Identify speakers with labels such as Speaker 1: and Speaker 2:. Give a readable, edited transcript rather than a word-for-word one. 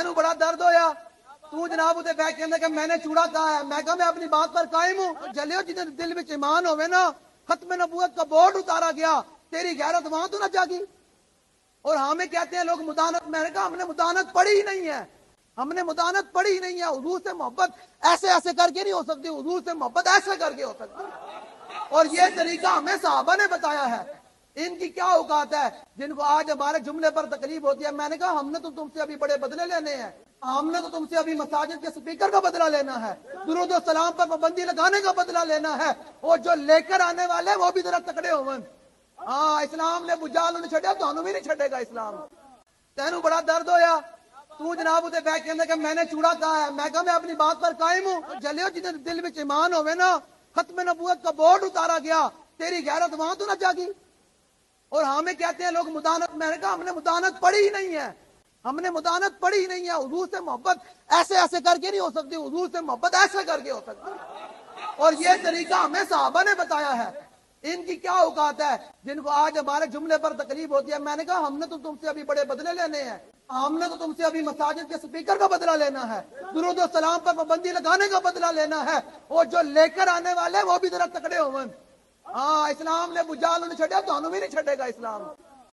Speaker 1: تینوں بڑا درد ہویا تو جناب اتنے بہ کے کہ میں نے چوڑا کہا ہے. میں کہا میں اپنی بات پر قائم ہوں. جلیو جن دل میں ایمان ہوئے نا, ختم نبوت کا بورڈ اتارا گیا, تیری غیرت وہاں تو نہ جاگی. اور ہمیں کہتے ہیں لوگ مدانت. میں نے کہا ہم نے مدانت پڑھی ہی نہیں ہے, ہم نے مدانت پڑھی ہی نہیں ہے. حضور سے محبت ایسے ایسے کر کے نہیں ہو سکتی, حضور سے محبت ایسے کر کے ہو سکتی. اور یہ طریقہ ہمیں صحابہ نے بتایا ہے. ان کی کیا اوقات ہے جن کو آج ہمارے جملے پر تکلیف ہوتی ہے. میں نے کہا ہم نے تو تم سے ابھی بڑے بدلے لینے ہیں, ہم نے تو تم سے ابھی مساجد کے سپیکر کا بدلہ لینا ہے, درود و سلام پر پابندی لگانے کا بدلہ لینا ہے. اور جو لے کر آنے والے وہ بھی ذرا تکڑے ہوں. ہاں اسلام نے بجال نہیں چھڑیا تو ہمیں بھی نہیں چھڑے گا اسلام. تینوں بڑا درد ہویا تو جناب اتنے بہ کے کہ میں نے چوڑا کہا ہے. میں کہا میں اپنی بات پر قائم ہوں. جلیو جن دل میں ایمان ہوئے نا, ختم نبوت کا بورڈ اتارا گیا, تیری غیرت وہاں تو نہ جاگی. اور ہمیں کہتے ہیں لوگ مدانت. میں نے کہا ہم نے مدانت پڑھی ہی نہیں ہے, ہم نے مدانت پڑھی ہی نہیں ہے. حضور سے محبت ایسے ایسے کر کے نہیں ہو سکتی, حضور سے محبت ایسے کر کے ہو سکتی. اور یہ طریقہ ہمیں صحابہ نے بتایا ہے. ان کی کیا اوقات ہے جن کو آج ہمارے جملے پر تکلیف ہوتی ہے. میں نے کہا ہم نے تو تم سے ابھی بڑے بدلے لینے ہیں, ہم نے تو تم سے ابھی مساجد کے سپیکر کا بدلہ لینا ہے, درود و سلام پر پابندی لگانے کا بدلہ لینا ہے. اور جو لے کر آنے والے وہ بھی ذرا تکڑے ہوں. ہاں اسلام نے بجال نہیں چھڑیا تو ہمیں بھی نہیں چھڑے گا اسلام.